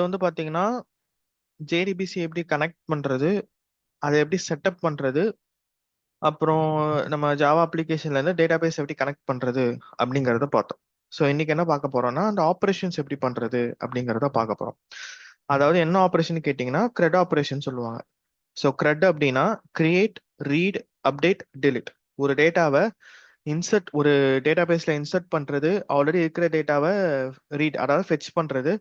வந்து பாத்தீங்கன்னா JDBC எப்படி கனெக்ட் பண்றது, அதை எப்படி செட்டப் பண்றது, அப்புறம் நம்ம ஜாவா அப்ளிகேஷன்ல இருந்து டேட்டாபேஸ் எப்படி கனெக்ட் பண்றது அப்படிங்கறத பார்த்தோம். ஸோ இன்னைக்கு என்ன பார்க்க போறோம்னா அந்த ஆப்ரேஷன்ஸ் எப்படி பண்றது அப்படிங்கறத பார்க்க போறோம். அதாவது என்ன ஆப்ரேஷன் கேட்டிங்கன்னா CRUD ஆப்ரேஷன் சொல்லுவாங்க. ஸோ CRUD அப்படின்னா கிரியேட், ரீட், அப்டேட், delete. ஒரு டேட்டாவை ஒரு டேட்டாபேஸ்ல இன்சர்ட் பண்றது, ஆல்ரெடி இருக்கிற டேட்டாவை ரீட் அதாவது ஃபெச் பண்றது,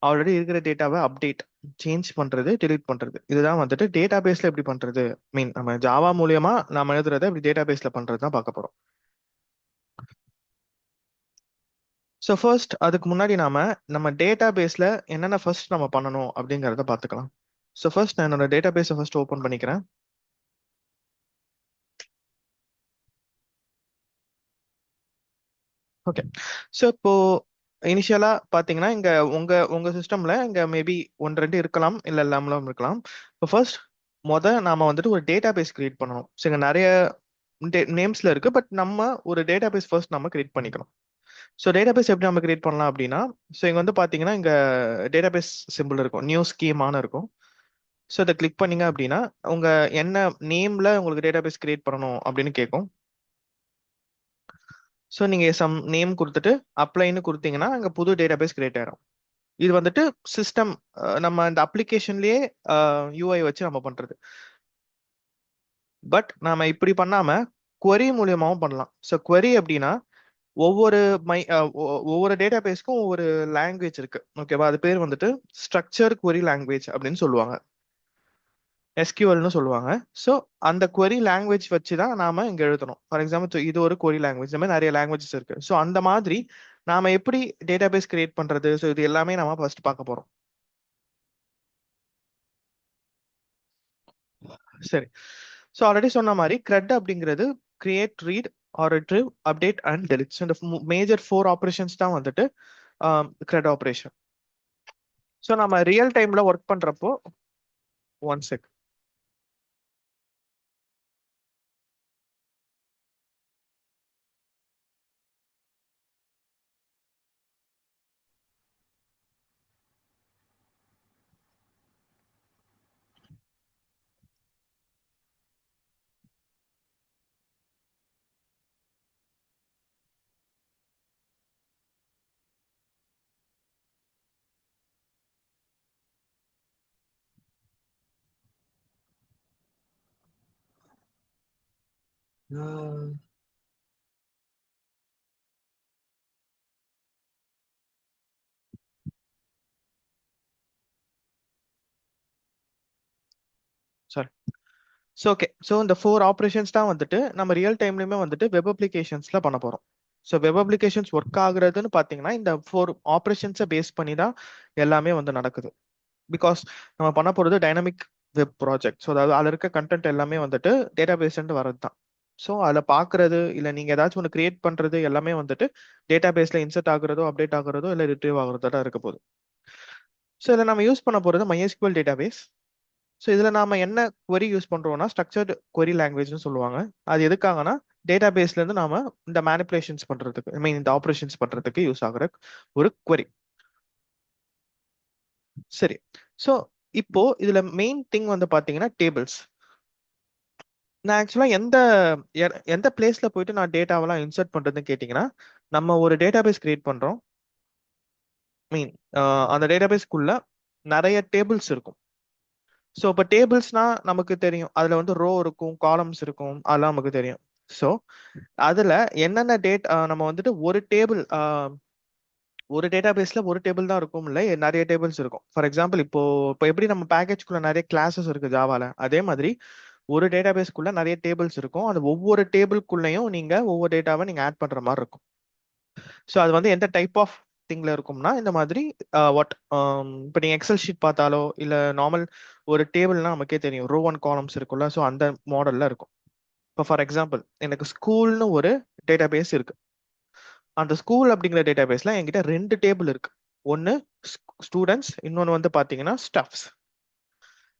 ஆல்ரெடி இருக்கிற டேட்டாவை அப்டேட் சேஞ்ச் பண்றது, delete பண்றது. இதுதான் வந்துட்டு டேட்டாபேஸ்ல எப்படி பண்றது, மீன் நம்ம ஜாவா மூலியமா நாம எழுதுறத எப்படி டேட்டாபேஸ்ல பண்றது தான் பார்க்க போறோம். ஸோ ஃபர்ஸ்ட் அதுக்கு முன்னாடி நம்ம டேட்டாபேஸ்ல என்னென்ன ஃபர்ஸ்ட் நம்ம பண்ணணும் அப்படிங்கறத பார்த்துக்கலாம். ஸோ ஃபர்ஸ்ட் நான் என்னோட டேட்டாபேஸை ஃபர்ஸ்ட் ஓப்பன் பண்ணிக்கிறேன். ஓகே. ஸோ இப்போ இனிஷியலா பாத்தீங்கன்னா இங்க உங்க உங்க சிஸ்டம்ல இங்க மேபி ஒன்று ரெண்டு இருக்கலாம், இல்ல இல்லாமலும் இருக்கலாம். இப்போ ஃபர்ஸ்ட் நாம வந்துட்டு ஒரு டேட்டா பேஸ் கிரியேட் பண்ணணும். ஸோ இங்க நிறைய நேம்ஸ்ல இருக்கு, பட் நம்ம ஒரு டேட்டா பேஸ் ஃபர்ஸ்ட் நம்ம கிரியேட் பண்ணிக்கணும். ஸோ டேட்டா பேஸ் எப்படி நம்ம கிரியேட் பண்ணலாம் அப்படின்னா, ஸோ இங்க வந்து பாத்தீங்கன்னா இங்க டேட்டா பேஸ் சிம்பிள் இருக்கும், நியூ ஸ்கீமானு இருக்கும். ஸோ இதை கிளிக் பண்ணீங்க அப்படின்னா உங்க என்ன நேம்ல உங்களுக்கு டேட்டா பேஸ் கிரியேட் பண்ணணும் அப்படின்னு கேட்கும். ஸோ நீங்க சம் நேம் கொடுத்துட்டு அப்ளைன்னு கொடுத்தீங்கன்னா அங்க புது டேட்டாபேஸ் கிரியேட் ஆயிடும். இது வந்துட்டு சிஸ்டம், நம்ம இந்த அப்ளிகேஷன்லயே யூஐ வச்சு நம்ம பண்றது. பட் நாம இப்படி பண்ணாம query மூலியமாவும் பண்ணலாம். ஸோ query அப்படின்னா ஒவ்வொரு மை ஒவ்வொரு டேட்டாபேஸ்க்கும் ஒவ்வொரு லாங்குவேஜ் இருக்கு, ஓகேவா? அது பேர் வந்துட்டு ஸ்ட்ரக்சர் query லாங்குவேஜ் அப்படின்னு சொல்லுவாங்க, எஸ்கியூஎல்னு சொல்லுவாங்க. ஸோ அந்த query லாங்குவேஜ் வச்சு தான் நாம இங்க எழுதணும். ஃபார் எக்ஸாம்பிள் இது ஒரு query லாங்குவேஜ், இந்த மாதிரி நிறைய லாங்குவேஜஸ் இருக்கு. ஸோ அந்த மாதிரி நாம எப்படி டேட்டாபேஸ் கிரியேட் பண்றது, ஸோ இது எல்லாமே நம்ம ஃபர்ஸ்ட் பார்க்க போறோம். சரி. ஸோ ஆல்ரெடி சொன்ன மாதிரி CRUD அப்படிங்கிறது create, read, or retrieve, update and delete. So இந்த மேஜர் 4 ஆப்ரேஷன்ஸ் தான் வந்துட்டு CRUD ஆப்ரேஷன். ஸோ நம்ம ரியல் டைம்ல ஒர்க் பண்றப்போ one sec. Sorry. So okay. So இந்த 4 ஆப்ரேஷன்ஸ் தான் வந்துட்டு நம்ம ரியல் டைம்லயுமே வந்துட்டு வெப் அப்ளிகேஷன்ஸ்ல பண்ண போறோம். ஸோ வெப் அப்ளிகேஷன்ஸ் ஒர்க் ஆகுறதுன்னு பார்த்தீங்கன்னா இந்த 4 ஆப்ரேஷன்ஸை பேஸ் பண்ணி தான் எல்லாமே வந்து நடக்குது. பிகாஸ் நம்ம பண்ண போறது டைனமிக் வெப் ப்ராஜெக்ட். ஸோ அதாவது அதில் இருக்க கண்டென்ட் எல்லாமே வந்துட்டு டேட்டா பேஸ்லேருந்து வரது தான். ஸோ அதில் பார்க்கறது இல்லை நீங்கள் ஏதாச்சும் ஒன்று கிரியேட் பண்ணுறது எல்லாமே வந்துட்டு டேட்டா பேஸில் இன்சர்ட் ஆகுறதோ, அப்டேட் ஆகுறதோ, இல்லை ரிட்ரீவ் ஆகுறதோ தான் இருக்க போகுது. ஸோ இதில் நம்ம யூஸ் பண்ண போகிறது MySQL டேட்டாபேஸ். ஸோ இதில் நாம என்ன query யூஸ் பண்றோம்னா ஸ்ட்ரக்சர்டு query லாங்குவேஜ்னு சொல்லுவாங்க. அது எதுக்காகனா டேட்டா பேஸ்லேருந்து நாம இந்த மேனிப்புலேஷன்ஸ் பண்றதுக்கு, ஐ மீன் இந்த ஆப்ரேஷன்ஸ் பண்றதுக்கு யூஸ் ஆகுற ஒரு query. சரி. ஸோ இப்போ இதுல மெயின் திங் வந்து பாத்தீங்கன்னா டேபிள்ஸ். நான் ஆக்சுவலா எந்த பிளேஸ்ல போயிட்டு நான் டேட்டாவெல்லாம் இன்சர்ட் பண்றதுன்னு கேட்டீங்கன்னா, நம்ம ஒரு டேட்டாபேஸ் கிரியேட் பண்றோம். மீன் அந்த டேட்டாபேஸ்க்குள்ள நிறைய டேபிள்ஸ் இருக்கும். ஸோ இப்போ டேபிள்ஸ்னா நமக்கு தெரியும், அதுல வந்து ரோ இருக்கும், காலம்ஸ் இருக்கும், அதெல்லாம் நமக்கு தெரியும். ஸோ அதுல என்னென்ன நம்ம வந்துட்டு ஒரு டேட்டாபேஸ்ல ஒரு டேபிள் தான் இருக்கும், இல்ல நிறைய டேபிள்ஸ் இருக்கும். ஃபார் எக்ஸாம்பிள் இப்போ இப்போ எப்படி நம்ம பேக்கேஜ்குள்ள நிறைய கிளாஸஸ் இருக்கு ஜாவால, அதே மாதிரி ஒரு டேட்டாபேஸ்க்குள்ள நிறைய டேபிள்ஸ் இருக்கும். அது ஒவ்வொரு டேபிள்குள்ளேயும் நீங்க ஒவ்வொரு டேட்டாவை நீங்க ஆட் பண்ற மாதிரி இருக்கும். ஸோ அது வந்து எந்த டைப் ஆஃப் திங்ல இருக்கும்னா இந்த மாதிரி வாட் இப்போ நீங்க எக்ஸல் ஷீட் பார்த்தாலோ இல்ல நார்மல் ஒரு டேபிள்னா நமக்கே தெரியும், ரோ அண்ட் காலம்ஸ் இருக்கும்ல. ஸோ அந்த மாடல்ல இருக்கும். இப்போ ஃபார் எக்ஸாம்பிள் எனக்கு ஸ்கூல்னு ஒரு டேட்டாபேஸ் இருக்கு. அந்த ஸ்கூல் அப்படிங்கிற டேட்டாபேஸ்ல என்கிட்ட 2 டேபிள் இருக்கு. ஒன்னு ஸ்டூடெண்ட்ஸ், இன்னொன்னு வந்து பாத்தீங்கன்னா ஸ்டஃப்ஸ்.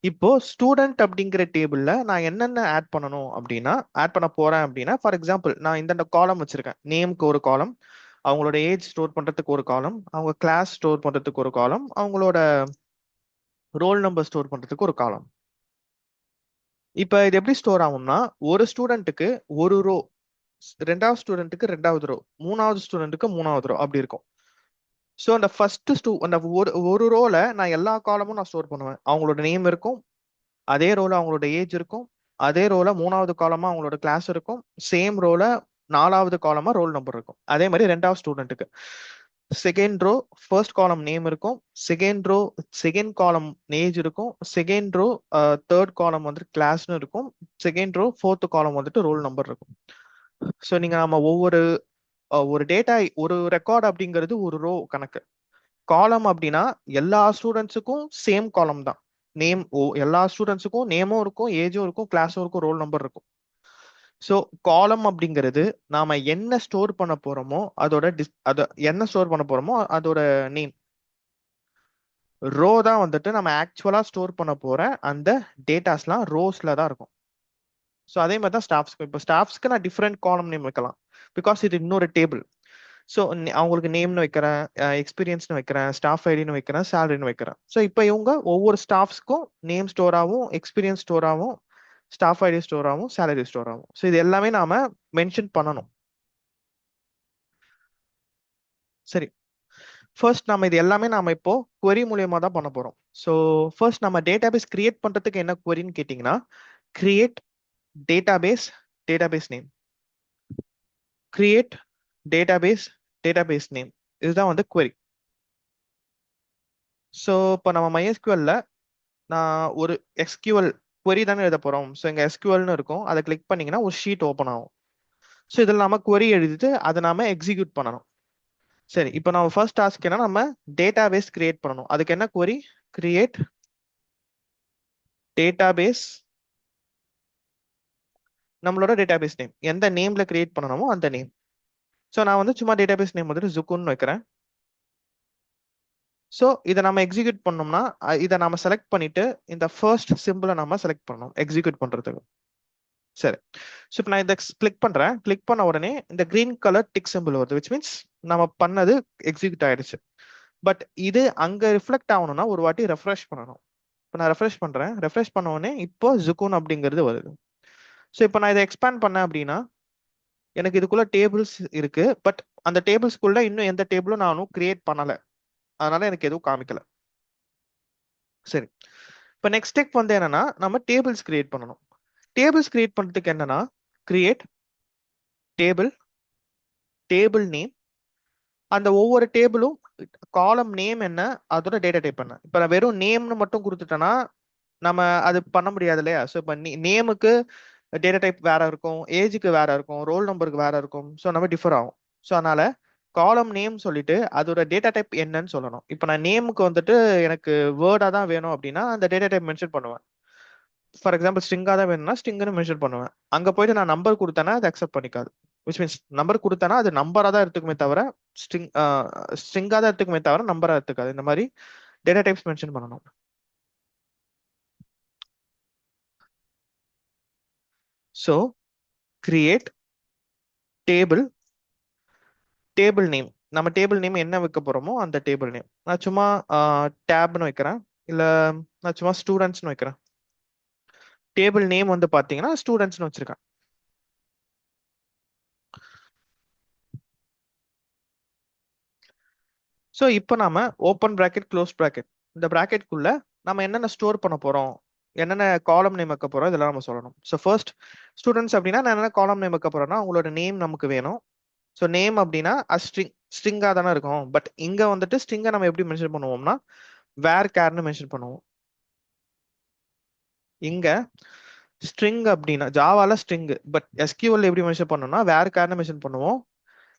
இப்போ ஸ்டூடெண்ட் அப்படிங்கிற டேபிள்ல நான் என்னென்ன ஆட் பண்ணணும் அப்படின்னா, ஆட் பண்ண போறேன் அப்படின்னா, ஃபார் எக்ஸாம்பிள் நான் இந்த காலம் வச்சிருக்கேன். நேம்க்கு ஒரு காலம், அவங்களோட ஏஜ் ஸ்டோர் பண்றதுக்கு ஒரு காலம், அவங்க கிளாஸ் ஸ்டோர் பண்றதுக்கு ஒரு காலம், அவங்களோட ரோல் நம்பர் ஸ்டோர் பண்றதுக்கு ஒரு காலம். இப்ப இது எப்படி ஸ்டோர் ஆகும்னா, ஒரு ஸ்டூடெண்ட்டுக்கு ஒரு ரோ, ரெண்டாவது ஸ்டூடெண்ட்டுக்கு ரெண்டாவது ரோ, மூணாவது ஸ்டூடெண்ட்டுக்கு மூணாவது ரோ அப்படி இருக்கும். ஸோ அந்த ஃபர்ஸ்ட் அந்த ஒரு ஒரு ரோல நான் எல்லா காலமும் நான் ஸ்டோர் பண்ணுவேன். அவங்களோட நேம் இருக்கும், அதே ரோல அவங்களோட ஏஜ் இருக்கும், அதே ரோல மூணாவது காலமா அவங்களோட கிளாஸ் இருக்கும், சேம் ரோல நாலாவது காலமா ரோல் நம்பர் இருக்கும். அதே மாதிரி ரெண்டாவது ஸ்டூடெண்ட்டுக்கு second row first column name இருக்கும், second row second column age இருக்கும், செகண்ட் ரோ தேர்ட் காலம் வந்துட்டு கிளாஸ்னு இருக்கும், செகண்ட் ரோ ஃபோர்த் காலம் வந்துட்டு ரோல் நம்பர் இருக்கும். ஸோ நீங்க நம்ம ஒரு டேட்டா ஒரு ரெக்கார்ட் அப்படிங்கிறது ஒரு ரோ கணக்கு. காலம் அப்படின்னா எல்லா ஸ்டூடெண்ட்ஸுக்கும் சேம் காலம் தான். நேம் எல்லா ஸ்டூடெண்ட்ஸுக்கும் நேமும் இருக்கும், ஏஜும் இருக்கும், கிளாஸும் இருக்கும், ரோல் நம்பர் இருக்கும். ஸோ காலம் அப்படிங்கிறது நாம என்ன ஸ்டோர் பண்ண போறோமோ என்ன ஸ்டோர் பண்ண போறோமோ அதோட நேம். ரோ தான் வந்துட்டு நம்ம ஆக்சுவலா ஸ்டோர் பண்ண போற அந்த டேட்டாஸ்லாம் ரோஸ்ல தான் இருக்கும். ஸோ அதே மாதிரி தான் ஸ்டாஃப்ஸ்க்கு. இப்போ ஸ்டாஃப்ஸ்க்கு நான் டிஃப்ரெண்ட் காலம் நேம் வைக்கலாம், பிகாஸ் இது இன்னொரு டேபிள். ஸோ அவங்களுக்கு நேம்னு வைக்கிறேன், எக்ஸ்பீரியன்ஸ்னு வைக்கிறேன், ஸ்டாஃப் ஐடின்னு வைக்கிறேன், சேலரின்னு வைக்கிறேன். ஸோ இப்போ இவங்க ஒவ்வொரு ஸ்டாஃப்ஸ்க்கும் நேம் ஸ்டோர் ஆகும், எக்ஸ்பீரியன்ஸ் ஸ்டோர் ஆகும், ஸ்டாஃப் ஐடி ஸ்டோர் ஆகும், சேலரி ஸ்டோர் ஆகும். ஸோ இது எல்லாமே நாம மென்ஷன் பண்ணணும். சரி, ஃபர்ஸ்ட் நம்ம இது எல்லாமே நாம இப்போ query மூலியமா தான் பண்ண போறோம். ஸோ ஃபர்ஸ்ட் நம்ம டேட்டாபேஸ் கிரியேட் பண்றதுக்கு என்ன queryன்னு கேட்டிங்கன்னா, create database database name, create database database name, இதுதான் வந்து query. ஸோ இப்போ நம்ம MySQL நான் ஒரு SQL query தானே எழுத போறோம். ஸோ இங்க SQLனு இருக்கும், அதை கிளிக் பண்ணீங்கன்னா ஒரு ஷீட் ஓப்பன் ஆகும். ஸோ இதில் நாம query எழுதிட்டு அதை நாம எக்ஸிக்யூட் பண்ணணும். சரி, இப்போ நம்ம ஃபர்ஸ்ட் டாஸ்க் என்ன, நம்ம டேட்டாபேஸ் கிரியேட் பண்ணணும். அதுக்கு என்ன query, கிரியேட் டேட்டாபேஸ், நம்மளோட டேட்டாபேஸ் நேம் எந்த நேம்ல கிரியேட் பண்ணணுமோ அந்த நேம். ஸோ நான் வந்து சும்மா டேட்டாபேஸ் நேம் வந்துட்டு ஜுக்குன்னு வைக்கிறேன். ஸோ இதை நம்ம எக்ஸிக்யூட் பண்ணோம்னா இதை நம்ம செலக்ட் பண்ணிட்டு இந்த ஃபர்ஸ்ட் சிம்பிளை நம்ம செலக்ட் பண்ணணும் எக்ஸிக்யூட் பண்றதுக்கு. சரி, ஸோ இப்போ நான் இதை கிளிக் பண்றேன். கிளிக் பண்ண உடனே இந்த கிரீன் கலர் டிக் சிம்பிள் வருது, விச் மீன்ஸ் நம்ம பண்ணது எக்ஸிக்யூட் ஆயிடுச்சு. பட் இது அங்க ரிஃப்ளெக்ட் ஆகணும்னா ஒரு வாட்டி ரெஃப்ரெஷ் பண்ணணும். இப்போ நான் ரெஃப்ரெஷ் பண்றேன். ரெஃப்ரெஷ் பண்ண உடனே இப்போ ஜுக்கூன் அப்படிங்கிறது வருது. ஸோ இப்போ நான் இதை எக்ஸ்பேண்ட் பண்ணேன் அப்படின்னா எனக்கு இதுக்குள்ள டேபிள்ஸ் இருக்கு, பட் அந்த டேபிள்ஸ்குள்ள இன்னும் எந்த டேபிளும் நானும் கிரியேட் பண்ணல, அதனால எனக்கு எதுவும் காமிக்கல. சரி, இப்போ நெக்ஸ்ட் ஸ்டெப் வந்து என்னன்னா நம்ம டேபிள்ஸ் கிரியேட் பண்ணணும். டேபிள்ஸ் கிரியேட் பண்றதுக்கு என்னன்னா கிரியேட் டேபிள், டேபிள் நேம், அந்த ஒவ்வொரு டேபிளும் காலம் நேம் என்ன, அதோட டேட்டா டைப் என்ன. இப்போ நான் வெறும் நேம்னு மட்டும் கொடுத்துட்டேன்னா நம்ம அது பண்ண முடியாது இல்லையா. ஸோ இப்போ நேமுக்கு டேட்டா டைப் வேற இருக்கும், ஏஜுக்கு வேற இருக்கும், ரோல் நம்பருக்கு வேற இருக்கும். ஸோ நம்ம டிஃபர் ஆகும். ஸோ அதனால காலம் நேம் சொல்லிட்டு அதோட டேட்டா டைப் என்னன்னு சொல்லணும். இப்போ நான் நேமுக்கு வந்துட்டு எனக்கு வேர்டா தான் வேணும் அப்படின்னா அந்த டேட்டா டைப் மென்ஷன் பண்ணுவேன். ஃபார் எக்ஸாம்பிள் ஸ்ட்ரிங்கா தான் வேணும்னா ஸ்ட்ரிங்னு மென்ஷன் பண்ணுவேன். அங்க போயிட்டு நான் நம்பர் கொடுத்தேன்னா அது அக்செப்ட் பண்ணிக்காது. விச் மீன்ஸ் நம்பர் கொடுத்தேன்னா அது நம்பரா தான் எடுத்துக்குமே தவிர ஸ்ட்ரிங் ஸ்ட்ரிங்கா தான் எடுத்துக்குமே தவிர நம்பரா எடுத்துக்காது. இந்த மாதிரி டேட்டா டைப்ஸ் மென்ஷன் பண்ணணும். So create table, table name, நம்ம டேபிள் நேம் என்ன வைக்க போறோமோ அந்த டேபிள் நேம். நான் சும்மா டேப்னு வைக்கிறேன், இல்ல நான் சும்மா ஸ்டூடெண்ட்ஸ்னு வைக்கிறேன். டேபிள் நேம் வந்து பாத்தீங்கன்னா ஸ்டூடெண்ட்ஸ்னு வச்சிருக்கேன். ஸோ இப்போ நாம ஓப்பன் பிராக்கெட் க்ளோஸ் பிராக்கெட், இந்த பிராக்கெட்குள்ள நம்ம என்னென்ன ஸ்டோர் பண்ண போறோம், என்னென்ன காலம் நேம் வைக்க போறோம், இதெல்லாம் நம்ம சொல்லணும். ஸோ ஃபர்ஸ்ட் ஸ்டூடெண்ட்ஸ் அப்படின்னா நான் என்ன காலம் நேம் வைக்க போறேன்னா உங்களோட நேம் நமக்கு வேணும். ஸோ நேம் அப்படின்னா ஸ்ட்ரிங்கா தானே இருக்கும். பட் இங்க வந்துட்டு ஸ்ட்ரிங்கை நம்ம எப்படி மென்ஷன் பண்ணுவோம்னா வேர் கேர்னு மென்ஷன் பண்ணுவோம். இங்க ஸ்ட்ரிங் அப்படின்னா ஜாவால ஸ்ட்ரிங், பட் எஸ்கியூஎல் எப்படி மென்ஷன் பண்ணணும்னா வேர் கேர்னு மென்ஷன் பண்ணுவோம்.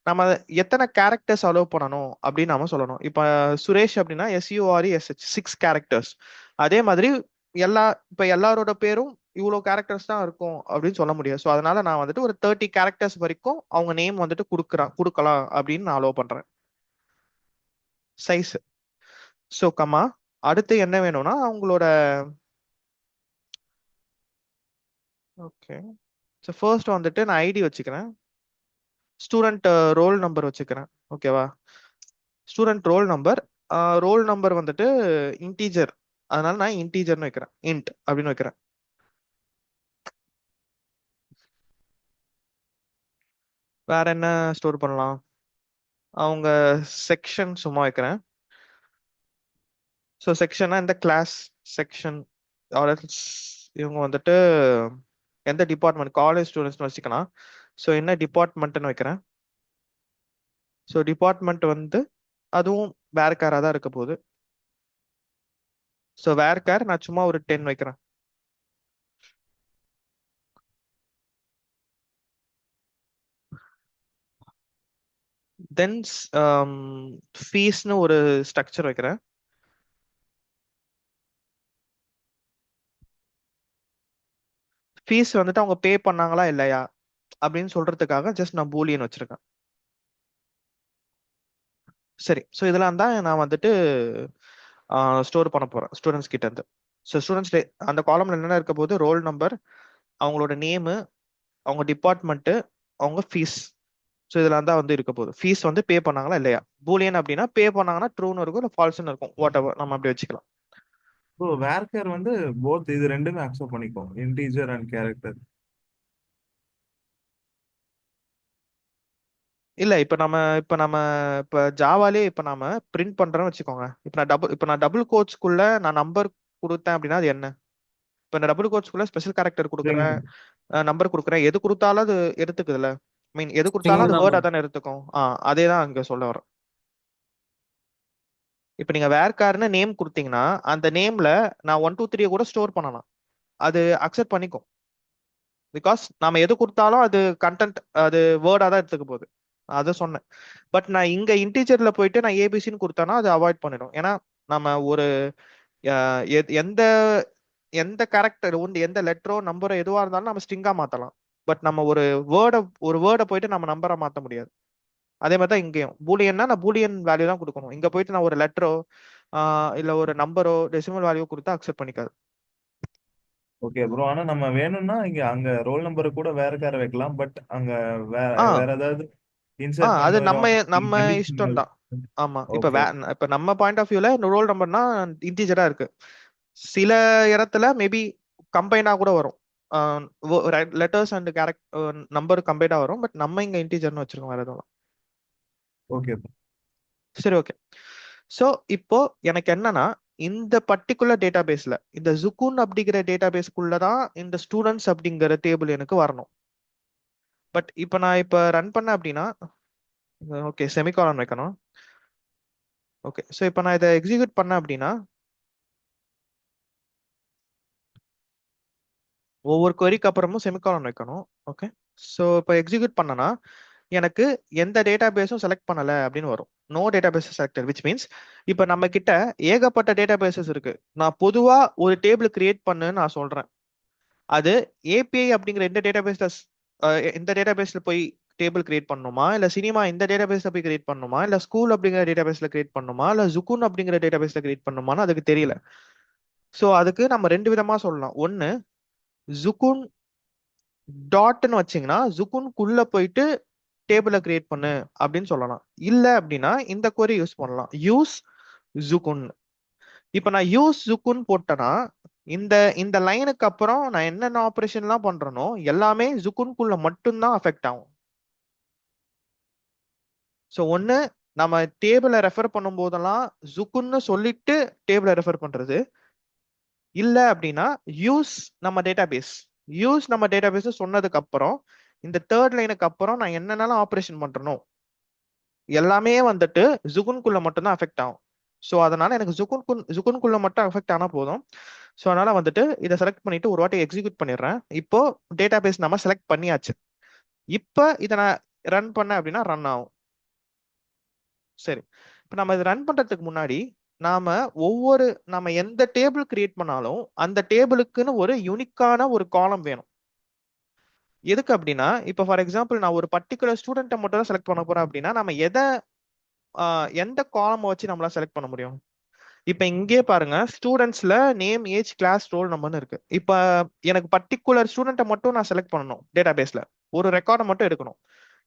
நம்ம எத்தனை கேரக்டர்ஸ் அலோவ் பண்ணணும் அப்படின்னு நாம சொல்லணும். இப்போ சுரேஷ் அப்படின்னா SURESH 6 கேரக்டர்ஸ். அதே மாதிரி இப்போ எல்லாரோட பேரும் இவ்வளோ கேரக்டர்ஸ் தான் இருக்கும் அப்படின்னு சொல்ல முடியாது. ஸோ அதனால நான் வந்துட்டு ஒரு 30 கேரக்டர்ஸ் வரைக்கும் அவங்க நேம் வந்துட்டு கொடுக்கலாம் அப்படின்னு நான் அலோவ் பண்றேன். சைஸ். ஸோ கமா அடுத்து என்ன வேணும்னா அவங்களோட ஓகே. ஸோ ஃபர்ஸ்ட் வந்துட்டு நான் ஐடி வச்சுக்கிறேன், ஸ்டூடெண்ட் ரோல் நம்பர் வச்சுக்கிறேன். ஓகேவா, student roll number, roll number வந்துட்டு இன்டீஜர், அதனால நான் இன்டீஜர்னு வைக்கிறேன், இன்ட் அப்படின்னு வைக்கிறேன். வேற என்ன ஸ்டோர் பண்ணலாம்? அவங்க செக்ஷன் சும்மா வைக்கிறேன். ஸோ செக்ஷனா இந்த கிளாஸ் செக்ஷன், இவங்க வந்துட்டு எந்த டிபார்ட்மெண்ட், காலேஜ் ஸ்டூடெண்ட்ஸ்னு வச்சுக்கலாம். ஸோ என்ன டிபார்ட்மெண்ட்னு வைக்கிறேன். ஸோ டிபார்ட்மெண்ட் வந்து அதுவும் வேர் காராக தான் இருக்க போகுது. ஸோ வேர் கார் நான் சும்மா ஒரு 10 வைக்கிறேன். தென் ஃபீஸ்னு ஒரு ஸ்ட்ரக்சர் வைக்கிறேன். ஃபீஸ் வந்துட்டு அவங்க பே பண்ணாங்களா இல்லையா அப்படின்னு சொல்றதுக்காக ஜஸ்ட் நான் பூலியன் வச்சிருக்கேன். சரி, ஸோ இதெல்லாம் தான் நான் வந்துட்டு ஸ்டோர் பண்ண போறேன் ஸ்டூடெண்ட்ஸ் கிட்ட இருந்து. ஸோ ஸ்டூடெண்ட்ஸ் அந்த காலம்ல என்னென்ன இருக்க போது, ரோல் நம்பர், அவங்களோட நேமு, அவங்க டிபார்ட்மெண்ட்டு, அவங்க ஃபீஸ். ஸோ இதெல்லாம் தான் வந்து இருக்க போகுது. ஃபீஸ் வந்து பே பண்ணாங்களா இல்லையா. பூலியன் அப்படின்னா பே பண்ணாங்கன்னா ட்ரூன்னு இருக்கும், இல்லை ஃபால்ஸ்னு இருக்கும், வாட் எவர் நம்ம அப்படி வச்சுக்கலாம். ஸோ வேர்க்கர் வந்து போத் இது ரெண்டுமே அக்செப்ட் பண்ணிக்கும், இன்டீஜர் அண்ட் கேரக்டர். இல்ல இப்ப ஜாவாலே இப்ப நாம பிரிண்ட் பண்றோம்னு வச்சுக்கோங்க. இப்ப நான் டபுள் கோட்ஸ்க்குள்ள நான் நம்பர் கொடுத்தேன் அப்படின்னா அது என்ன? இப்ப நான் டபுள் கோட்ஸ்க்குள்ள ஸ்பெஷல் கேரக்டர் ஸ்ட்ரிங். கொடுக்குறேன், நம்பர் கொடுக்குறேன், எது கொடுத்தாலும் அது எடுத்துக்குதுல்ல. மீன் எது கொடுத்தாலும் ஸ்ட்ரிங் அது தான் வேர்டா ப்ரோ. தானே எடுத்துக்கும். அதே தான் அங்க சொல்ல வரேன். இப்ப நீங்க வேர்கார்னு நேம் கொடுத்தீங்கன்னா அந்த நேம்ல நான் 1 2 3 கூட ஸ்டோர் பண்ணலாம், அது அக்செப்ட் பண்ணிக்கும். பிகாஸ் நாம எது கொடுத்தாலும் அது கண்டென்ட், அது வேர்டா தான் எடுத்துக்க போகுது. அதை சொன்னேன். பட் நான் இங்க இன்டீஜர்ல போயிட்டு நான் ஏபிசின்னு கொடுத்தேன்னா அது அவாய்ட் பண்ணிடும். ஏன்னா நம்ம ஒரு எந்த எந்த கேரக்டர் உண்டு, எந்த லெட்டரோ நம்பரோ எதுவா இருந்தாலும் நம்ம ஸ்ட்ரிங்கா மாத்தலாம். பட் நம்ம ஒரு வேர்டை போயிட்டு நம்ம நம்பரா மாத்த முடியாது. அதே மாதிரி தான் இங்கேயும் பூலியன்னா நான் பூலியன் வேல்யூ தான் கொடுக்கணும். இங்க போயிட்டு நான் ஒரு லெட்டரோ இல்ல ஒரு நம்பரோ டெசிமல் வேல்யூ கொடுத்தா அக்செப்ட் பண்ணிக்காது. ஓகே ப்ரோ, ஆனா நம்ம வேணும்னா இங்க அங்க ரோல் நம்பர் கூட வேர்க்கர் வைக்கலாம். பட் அங்க வேற ஆ வேற ஏதாவது இன்சர்ட் அது பண்ணுவோம், நம்ம நம்ம இஷ்டம் கண்டிஷனல். தான். ஆமா, ஓகே. இப்ப நம்ம பாயிண்ட் ஆஃப் வியூல ரோல் நம்பர்னா இன்டிஜரா இருக்கு. சில இடத்துல மேபி கம்பைனா கூட வரும், லெட்டர்ஸ் அண்ட் கேரக்டர் நம்பர் கம்பைனா வரும். பட் நம்ம இங்க இன்டிஜர்னு வச்சிருக்கோம், வேற எதுவும். ஓகே. சரி, ஓகே. ஸோ இப்போ எனக்கு என்னன்னா, இந்த பர்டிகுலர் டேட்டா பேஸ்ல இந்த ஜுகுன் அப்படிங்கிற டேட்டா பேஸ்க்குள்ள தான் இந்த ஸ்டூடெண்ட்ஸ் அப்படிங்கிற டேபிள் எனக்கு வரணும். பட் இப்போ நான் ரன் பண்ண அப்படின்னா, ஓகே செமிகாலன் வைக்கணும். ஓகே, ஸோ இப்போ நான் இதை எக்ஸிக்யூட் பண்ண அப்படின்னா ஒவ்வொரு queryக்கு அப்புறமும் செமிகாலன் வைக்கணும். ஓகே, ஸோ இப்போ எக்ஸிக்யூட் பண்ணனா எனக்கு எந்த டேட்டா பேஸும் செலக்ட் பண்ணல அப்படின்னு வரும். No database selected, which means இப்போ நம்ம கிட்ட ஏகப்பட்ட டேட்டா பேசஸ் இருக்கு. நான் பொதுவா ஒரு டேபிள் கிரியேட் பண்ணுன்னு நான் சொல்றேன். அது ஏபிஐ அப்படிங்கிற இந்த டேட்டா பேஸ்ல போய் டேபிள் கிரியேட் பண்ணணுமா, இல்ல சினிமா இந்த டேட்டா பேஸ்ல போய் கிரியேட் பண்ணணுமா, இல்ல ஸ்கூல் அப்படிங்கிற டேட்டா பேஸ்ல கிரியேட் பண்ணணுமா, இல்ல ஜுகுன் அப்படிங்கிற டேட்டா பேஸ்ல கிரியேட் பண்ணணுமான்னு அதுக்கு தெரியல. ஸோ அதுக்கு நம்ம ரெண்டு விதமா சொல்லலாம். ஒன்னு, ஜுகுன் டாட்னு வச்சீங்கன்னா ஜுகுன்குள்ள போயிட்டு டேபிளை கிரியேட் பண்ணு அப்படின்னு சொல்லலாம். இல்ல அப்படின்னா இந்த query யூஸ் பண்ணலாம், யூஸ் ஜுகுன். இப்ப நான் யூஸ் ஜுகுன் போட்டேன்னா இந்த இந்த லைனுக்கு அப்புறம் நான் என்னென்ன ஆபரேஷன்லாம் பண்றேனோ எல்லாமே ஜுகுன்குள்ள மட்டும்தான் அஃபெக்ட் ஆகும். ஸோ ஒன்னு, நம்ம டேபிளை ரெஃபர் பண்ணும் போதெல்லாம் ஜுகுன்னு சொல்லிட்டு டேபிளை ரெஃபர் பண்றது. இல்ல அப்படின்னா யூஸ் நம்ம டேட்டாபேஸ் யூஸ் நம்ம டேட்டாபேஸ் சொன்னதுக்கு அப்புறம் இந்த தேர்ட் லைனுக்கு அப்புறம் நான் என்னென்னலாம் ஆபரேஷன் பண்றனோ எல்லாமே வந்துட்டு ஜுகுன்குள்ள மட்டும்தான் அஃபெக்ட் ஆகும். ஸோ அதனால எனக்கு ஜுகுன்குள்ள மட்டும் அஃபெக்ட் ஆனா போதும். ஸோ அதனால வந்துட்டு இதை செலக்ட் பண்ணிட்டு ஒரு வாட்டி எக்ஸிக்யூட் பண்ணிடுறேன். இப்போ டேட்டாபேஸ் நம்ம செலக்ட் பண்ணியாச்சு. இப்போ இதை நான் ரன் பண்ண அப்படின்னா ரன் ஆகும். சரி, இப்போ நம்ம இதை ரன் பண்றதுக்கு முன்னாடி நாம நம்ம எந்த டேபிள் கிரியேட் பண்ணாலும் அந்த டேபிளுக்குன்னு ஒரு யூனிக்கான ஒரு காலம் வேணும். எதுக்கு அப்படின்னா, இப்போ ஃபார் எக்ஸாம்பிள் நான் ஒரு பர்டிகுலர் ஸ்டூடெண்ட்டை மட்டும் தான் செலக்ட் பண்ண போறேன் அப்படின்னா நம்ம எந்த காலம் வச்சு நம்மளால செலக்ட் பண்ண முடியும்? இப்ப இங்கே பாருங்க, ஸ்டூடெண்ட்ஸ்ல நேம், ஏஜ், கிளாஸ், ரோல் நம்பர்னு இருக்கு. இப்ப எனக்கு பர்டிகுலர் ஸ்டூடெண்ட்டை மட்டும் நான் செலக்ட் பண்ணணும், டேட்டா பேஸ்ல ஒரு ரெக்கார்டை மட்டும் எடுக்கணும்.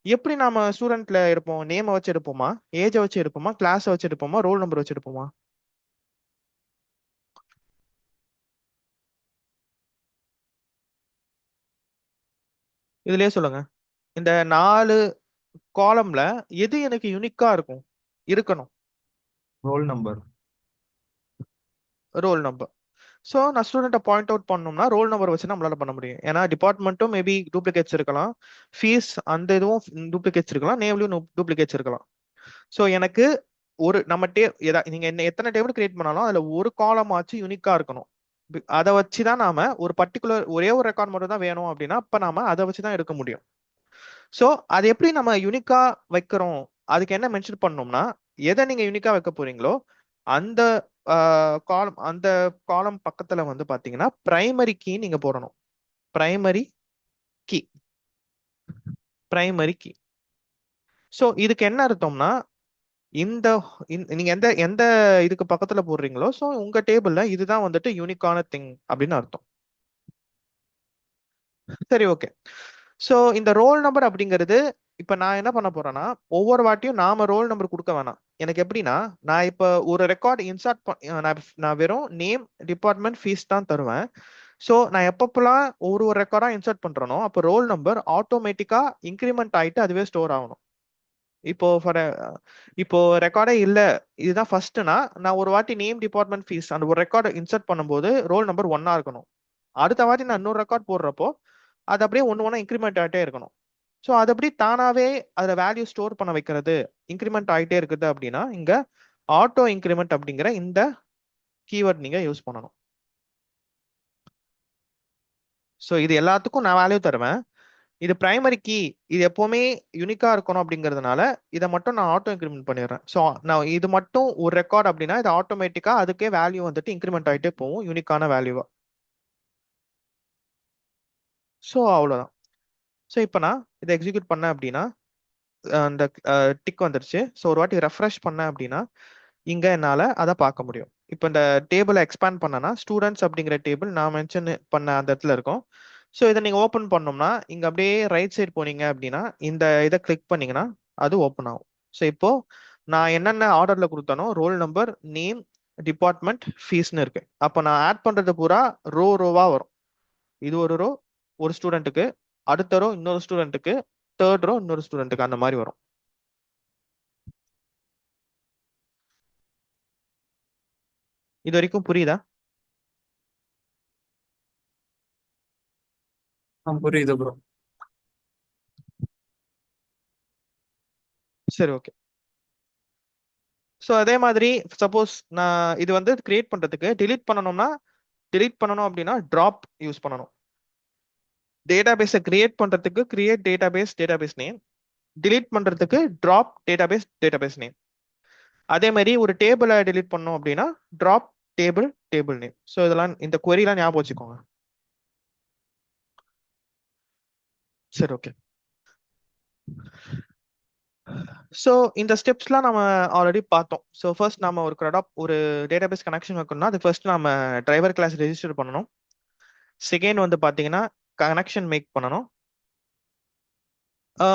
எப்படி நாம ஸ்டூடெண்ட்ல எடுப்போம்? நேமை வச்சு எடுப்போமா, ஏஜை வச்சு எடுப்போமா, கிளாஸை வச்சு எடுப்போமா, ரோல் நம்பர் வச்சு எடுப்போமா? இதுலயே சொல்லுங்க. இந்த 4 காலம்ல எது எனக்கு யூனிக்கா இருக்கணும்? Roll number. Roll number. So நான் ஸ்டூடெண்ட்டை பாயிண்ட் அவுட் பண்ணோம்னா ரோல் நம்பர் வச்சு நம்மளால பண்ண முடியும். ஏன்னா டிபார்ட்மெண்ட்டும் மேபி டூப்ளிகேட்ஸ் இருக்கலாம், ஃபீஸ் அந்த இதுவும் டூப்ளிகேட்ஸ் இருக்கலாம், நேம்லயும் டூப்ளிகேட்ஸ் இருக்கலாம். ஸோ எனக்கு ஒரு நம்ம நீங்க என்ன எத்தனை டேபிள் கிரியேட் பண்ணாலும் அதுல ஒரு காலம் ஆச்சு யூனிக்கா இருக்கணும். அதை வச்சு தான் நாம ஒரு பர்டிகுலர் ஒரே ஒரு ரெக்கார்ட் மட்டும் தான் வேணும் அப்படின்னா அப்ப நாம அதை வச்சு தான் எடுக்க முடியும். ஸோ அது எப்படி நம்ம யூனிக்கா வைக்கிறோம்? அதுக்கு என்ன மென்ஷன் பண்ணோம்னா, எதை நீங்க யூனிக்கா வைக்க போறீங்களோ அந்த அந்த காலம் பக்கத்துல வந்து பாத்தீங்கன்னா பிரைமரி கீ நீங்க போடணும். Primary key. Primary key. So இதுக்கு என்ன அர்த்தம்னா, இந்த நீங்க எந்த எந்த இதுக்கு பக்கத்துல போடுறீங்களோ ஸோ உங்க டேபிள்ல இதுதான் வந்துட்டு யூனிக்கான திங் அப்படின்னு அர்த்தம். சரி, ஓகே. ஸோ இந்த ரோல் நம்பர் அப்படிங்கிறது இப்ப நான் என்ன பண்ண போறேன்னா, ஒவ்வொரு வாட்டியும் நாம ரோல் நம்பர் கொடுக்க வேணாம். எனக்கு எப்படின்னா, நான் இப்ப ஒரு ரெக்கார்ட் நான் வெறும் நேம், டிபார்ட்மெண்ட், ஃபீஸ் தான் தருவேன். ஸோ நான் எப்பப்பெல்லாம் ஒரு ஒரு ரெக்கார்டா இன்சர்ட் பண்றேனோ அப்போ ரோல் நம்பர் ஆட்டோமேட்டிக்கா இன்க்ரிமெண்ட் ஆயிட்டு அதுவே ஸ்டோர் ஆகணும். இப்போ ஃபார் இப்போ ரெக்கார்டே இல்ல, இதுதான் ஃபர்ஸ்ட்னா நான் ஒரு வாட்டி நேம், டிபார்ட்மெண்ட், ஃபீஸ் அந்த ஒரு ரெக்கார்டை இன்சர்ட் பண்ணும்போது ரோல் நம்பர் ஒன்னா இருக்கணும். அடுத்த வாட்டி நான் இன்னொரு ரெக்கார்ட் போடுறப்போ அது அப்படியே ஒன்று ஒன்றா இன்க்ரிமெண்ட் ஆகிட்டே இருக்கணும். ஸோ அது அப்படி தானாவே அதில் வேல்யூ ஸ்டோர் பண்ண வைக்கிறது, இன்க்ரிமெண்ட் ஆகிட்டே இருக்குது அப்படின்னா இங்க ஆட்டோ இன்க்ரிமெண்ட் அப்படிங்கிற இந்த கீவேர்ட் நீங்க யூஸ் பண்ணணும். ஸோ இது எல்லாத்துக்கும் நான் வேல்யூ தருவேன். இது பிரைமரி கீ, இது எப்பவுமே யூனிக்கா இருக்கணும் அப்படிங்கிறதுனால இதை மட்டும் நான் ஆட்டோ இன்க்ரிமெண்ட் பண்ணிடுறேன். ஸோ நான் இது மட்டும் ஒரு ரெக்கார்ட் அப்படின்னா இது ஆட்டோமேட்டிக்கா அதுக்கே வேல்யூ வந்துட்டு இன்க்ரிமெண்ட் ஆகிட்டே போகும் யூனிக்கான வேல்யூவா. ஸோ அவ்வளோதான். ஸோ இப்போ நான் இதை எக்ஸிக்யூட் பண்ணேன் அப்படின்னா அந்த டிக் வந்துருச்சு. ஸோ ஒரு வாட்டி ரெஃப்ரெஷ் பண்ணேன் அப்படின்னா இங்க என்னால அதை பார்க்க முடியும். இப்போ இந்த டேபிளை எக்ஸ்பேண்ட் பண்ணனா ஸ்டூடெண்ட்ஸ் அப்படிங்கிற டேபிள் நான் மென்ஷன் பண்ண அந்த இடத்துல இருக்கும். ஸோ இதை நீங்க ஓப்பன் பண்ணோம்னா இங்க அப்படியே ரைட் சைடு போனீங்க அப்படின்னா இந்த இதை கிளிக் பண்ணீங்கன்னா அது ஓப்பன் ஆகும். ஸோ இப்போ நான் என்னென்ன ஆர்டர்ல கொடுத்தனோ ரோல் நம்பர், நேம், டிபார்ட்மெண்ட், ஃபீஸ்னு இருக்கு. அப்போ நான் ஆட் பண்றது பூரா ரோவா வரும். இது ஒரு ரோ ஒரு ஸ்டூடெண்ட்டுக்கு, அடுத்த ரோ இன்னொரு ஸ்டூடெண்ட்டுக்கு, தேர்ட் ரோ இன்னொரு ஸ்டூடெண்ட்டுக்கு, அந்த மாதிரி வரும். இது வரைக்கும் புரியுதா? புரியுது ப்ரோ. சரி, ஓகே. ஸோ அதே மாதிரி சப்போஸ் நான் இது வந்து கிரியேட் பண்றதுக்கு டிலீட் பண்ணணும் அப்படின்னா ட்ராப் யூஸ் பண்ணணும். டேட்டாபேஸை கிரியேட் பண்றதுக்கு கிரியேட் டேட்டாபேஸ் நேம், டிலீட் பண்றதுக்கு ட்ராப் டேட்டாபேஸ் நேம். அதே மாதிரி ஒரு டேபிளை டிலீட் பண்ணோம் அப்படின்னா ட்ராப் டேபிள் நேம். ஸோ இதெல்லாம் இந்த queryலாம் ஞாபகம் வச்சுக்கோங்க. சரி, ஓகே. ஸோ இந்த ஸ்டெப்ஸ்லாம் நம்ம ஆல்ரெடி பார்த்தோம். ஸோ ஃபர்ஸ்ட் நம்ம ஒரு டேட்டாபேஸ் கனெக்ஷன் வைக்கணும்னா அது ஃபர்ஸ்ட் நம்ம டிரைவர் கிளாஸ் ரெஜிஸ்டர் பண்ணணும். செகண்ட் வந்து பாத்தீங்கன்னா கனெக்ஷன் மேக் பண்ணணும்.